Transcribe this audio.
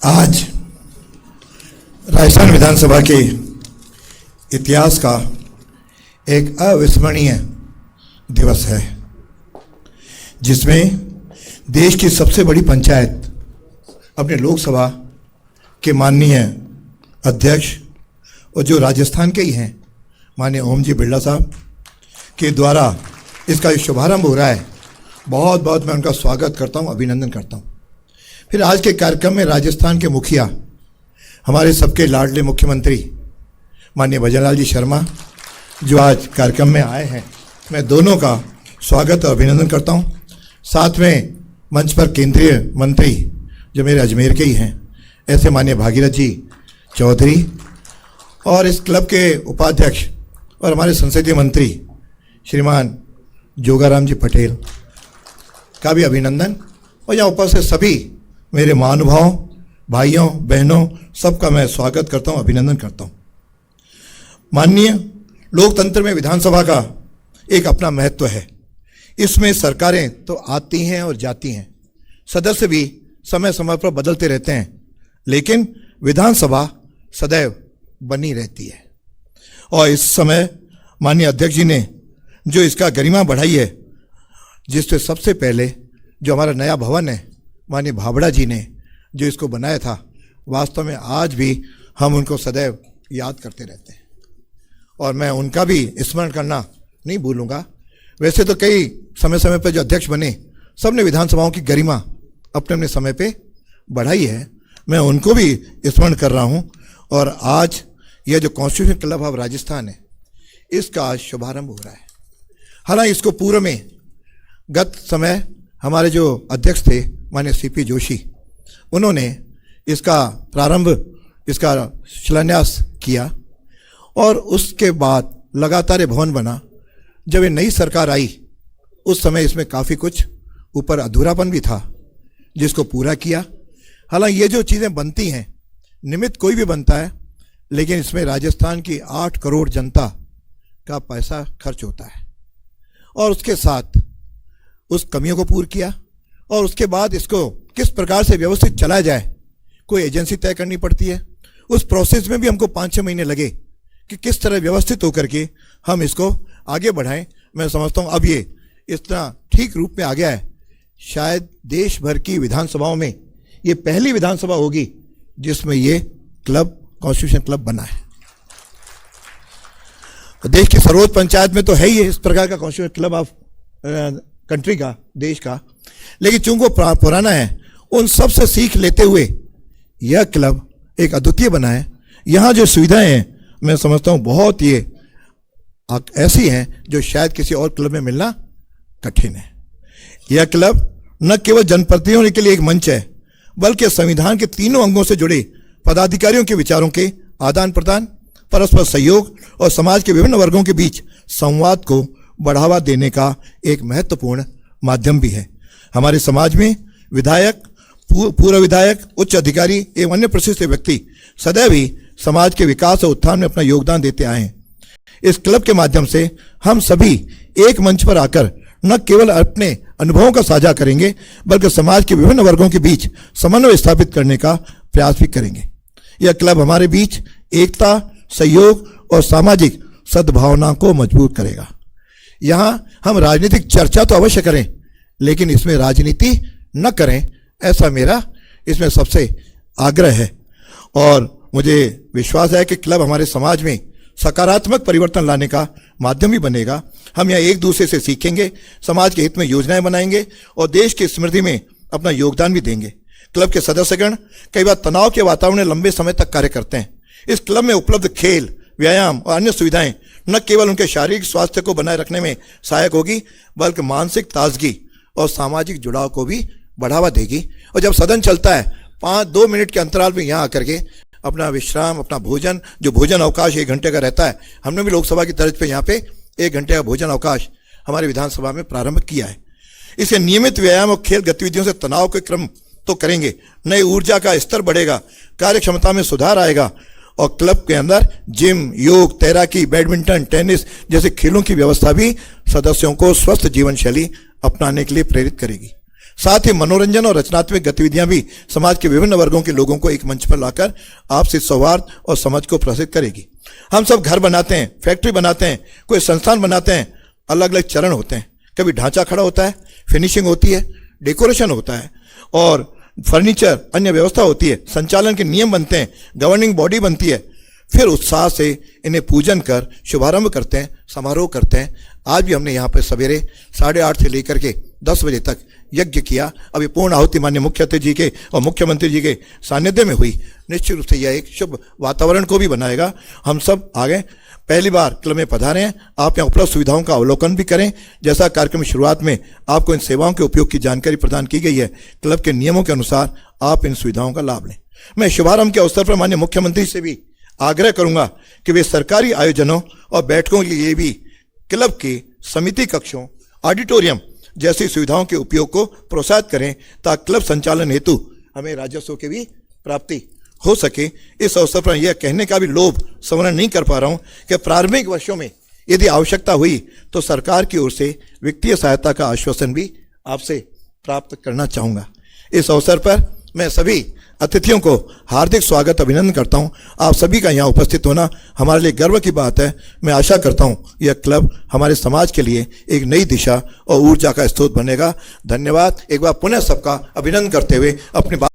आज राजस्थान विधानसभा के इतिहास का एक अविस्मरणीय दिवस है, जिसमें देश की सबसे बड़ी पंचायत अपने लोकसभा के माननीय अध्यक्ष और जो राजस्थान के ही हैं माननीय ओम जी बिरला साहब के द्वारा इसका शुभारंभ हो रहा है। बहुत बहुत मैं उनका स्वागत करता हूं, अभिनंदन करता हूं। फिर आज के कार्यक्रम में राजस्थान के मुखिया, हमारे सबके लाडले मुख्यमंत्री माननीय भजनलाल जी शर्मा जो आज कार्यक्रम में आए हैं, मैं दोनों का स्वागत और अभिनंदन करता हूं। साथ में मंच पर केंद्रीय मंत्री जो मेरे अजमेर के ही हैं, ऐसे माननीय भागीरथ जी चौधरी, और इस क्लब के उपाध्यक्ष और हमारे संसदीय मंत्री श्रीमान जोगाराम जी पटेल का भी अभिनंदन, और यहाँ उपस्थित सभी मेरे महानुभावों, भाइयों बहनों, सबका मैं स्वागत करता हूँ, अभिनंदन करता हूँ। माननीय लोकतंत्र में विधानसभा का एक अपना महत्व है। इसमें सरकारें तो आती हैं और जाती हैं, सदस्य भी समय समय पर बदलते रहते हैं, लेकिन विधानसभा सदैव बनी रहती है। और इस समय माननीय अध्यक्ष जी ने जो इसका गरिमा बढ़ाई है, जिससे सबसे पहले जो हमारा नया भवन है माननीय भाबड़ा जी ने जो इसको बनाया था, वास्तव में आज भी हम उनको सदैव याद करते रहते हैं और मैं उनका भी स्मरण करना नहीं भूलूंगा। वैसे तो कई समय समय पर जो अध्यक्ष बने, सबने विधानसभाओं की गरिमा अपने अपने समय पे बढ़ाई है, मैं उनको भी स्मरण कर रहा हूँ। और आज यह जो कॉन्स्टिट्यूशन क्लब ऑफ राजस्थान है, इसका आज शुभारंभ हो रहा है। हालांकि इसको पूर्व में गत समय हमारे जो अध्यक्ष थे माननीय सीपी जोशी, उन्होंने इसका प्रारंभ, इसका शिलान्यास किया, और उसके बाद लगातार ये भवन बना। जब ये नई सरकार आई, उस समय इसमें काफ़ी कुछ ऊपर अधूरापन भी था, जिसको पूरा किया। हालांकि ये जो चीज़ें बनती हैं, निमित्त कोई भी बनता है, लेकिन इसमें राजस्थान की 8 करोड़ जनता का पैसा खर्च होता है, और उसके साथ उस कमियों को पूरा किया। और उसके बाद इसको किस प्रकार से व्यवस्थित चलाया जाए, कोई एजेंसी तय करनी पड़ती है। उस प्रोसेस में भी हमको 5-6 महीने लगे कि किस तरह व्यवस्थित होकर के हम इसको आगे बढ़ाएं। मैं समझता हूँ अब ये इतना ठीक रूप में आ गया है, शायद देश भर की विधानसभाओं में ये पहली विधानसभा होगी जिसमें ये क्लब, कॉन्स्टिट्यूशन क्लब बना है। देश की सर्वोच्च पंचायत में तो है ही इस प्रकार का कॉन्स्टिट्यूशन क्लब ऑफ कंट्री का, देश का, लेकिन चूंकि वो पुराना है, उन सब से सीख लेते हुए यह क्लब एक अद्वितीय बना है। यहाँ जो सुविधाएं हैं, मैं समझता हूँ बहुत ये ऐसी हैं जो शायद किसी और क्लब में मिलना कठिन है। यह क्लब न केवल जनप्रतिनिधियों के लिए एक मंच है, बल्कि संविधान के तीनों अंगों से जुड़े पदाधिकारियों के विचारों के आदान प्रदान, परस्पर सहयोग और समाज के विभिन्न वर्गों के बीच संवाद को बढ़ावा देने का एक महत्वपूर्ण माध्यम भी है। हमारे समाज में विधायक, पूर्व विधायक, उच्च अधिकारी एवं अन्य प्रतिष्ठित व्यक्ति सदैव ही समाज के विकास और उत्थान में अपना योगदान देते आए हैं। इस क्लब के माध्यम से हम सभी एक मंच पर आकर न केवल अपने अनुभवों का साझा करेंगे, बल्कि समाज के विभिन्न वर्गों के बीच समन्वय स्थापित करने का प्रयास भी करेंगे। यह क्लब हमारे बीच एकता, सहयोग और सामाजिक सद्भावना को मजबूत करेगा। यहाँ हम राजनीतिक चर्चा तो अवश्य करें, लेकिन इसमें राजनीति न करें, ऐसा मेरा इसमें सबसे आग्रह है। और मुझे विश्वास है कि क्लब हमारे समाज में सकारात्मक परिवर्तन लाने का माध्यम भी बनेगा। हम यहाँ एक दूसरे से सीखेंगे, समाज के हित में योजनाएं बनाएंगे और देश की समृद्धि में अपना योगदान भी देंगे। क्लब के सदस्यगण कई बार तनाव के वातावरण में लंबे समय तक कार्य करते हैं। इस क्लब में उपलब्ध खेल, व्यायाम और अन्य सुविधाएं न केवल उनके शारीरिक स्वास्थ्य को बनाए रखने में सहायक होगी, बल्कि मानसिक ताजगी और सामाजिक जुड़ाव को भी बढ़ावा देगी। और जब सदन चलता है, 5-2 मिनट के अंतराल में यहाँ आकर के अपना विश्राम, अपना भोजन, जो भोजन अवकाश 1 घंटे का रहता है, हमने भी लोकसभा की तर्ज पे यहाँ पे 1 घंटे का भोजन अवकाश हमारे विधानसभा में प्रारंभ किया है। इसे नियमित व्यायाम और खेल गतिविधियों से तनाव के क्रम तो करेंगे, नई ऊर्जा का स्तर बढ़ेगा, कार्य क्षमता में सुधार आएगा, और क्लब के अंदर जिम, योग, तैराकी, बैडमिंटन, टेनिस जैसे खेलों की व्यवस्था भी सदस्यों को स्वस्थ जीवन शैली अपनाने के लिए प्रेरित करेगी। साथ ही मनोरंजन और रचनात्मक गतिविधियां भी समाज के विभिन्न वर्गों के लोगों को एक मंच पर लाकर आपसी सौहार्द और समझ को प्रसारित करेगी। हम सब घर बनाते हैं, फैक्ट्री बनाते हैं, कोई संस्थान बनाते हैं, अलग अलग चरण होते हैं। कभी ढांचा खड़ा होता है, फिनिशिंग होती है, डेकोरेशन होता है और फर्नीचर अन्य व्यवस्था होती है, संचालन के नियम बनते हैं, गवर्निंग बॉडी बनती है, फिर उत्साह से इन्हें पूजन कर शुभारंभ करते हैं, समारोह करते हैं। आज भी हमने यहाँ पर सवेरे 8:30 से लेकर के 10 बजे तक यज्ञ किया। अभी पूर्ण आहुति माननीय मुख्य अतिथि जी के और मुख्यमंत्री जी के सानिध्य में हुई। निश्चित रूप से यह एक शुभ वातावरण को भी बनाएगा। हम सब आगे पहली बार क्लब में पधारे हैं, आप यहाँ उपलब्ध सुविधाओं का अवलोकन भी करें। जैसा कार्यक्रम की शुरुआत में आपको इन सेवाओं के उपयोग की जानकारी प्रदान की गई है, क्लब के नियमों के अनुसार आप इन सुविधाओं का लाभ लें। मैं शुभारंभ के अवसर पर माननीय मुख्यमंत्री से भी आग्रह करूंगा कि वे सरकारी आयोजनों और बैठकों के लिए भी क्लब के समिति कक्षों, ऑडिटोरियम जैसी सुविधाओं के उपयोग को प्रोत्साहित करें, ताकि क्लब संचालन हेतु हमें राजस्व की भी प्राप्ति हो सके। इस अवसर पर यह कहने का भी लोभ स्मरण नहीं कर पा रहा हूं कि प्रारंभिक वर्षों में यदि आवश्यकता हुई तो सरकार की ओर से वित्तीय सहायता का आश्वासन भी आपसे प्राप्त करना चाहूंगा। इस अवसर पर मैं सभी अतिथियों को हार्दिक स्वागत अभिनंदन करता हूं। आप सभी का यहाँ उपस्थित होना हमारे लिए गर्व की बात है। मैं आशा करता हूं यह क्लब हमारे समाज के लिए एक नई दिशा और ऊर्जा का स्रोत बनेगा। धन्यवाद। एक बार पुनः सबका अभिनंदन करते हुए अपनी बात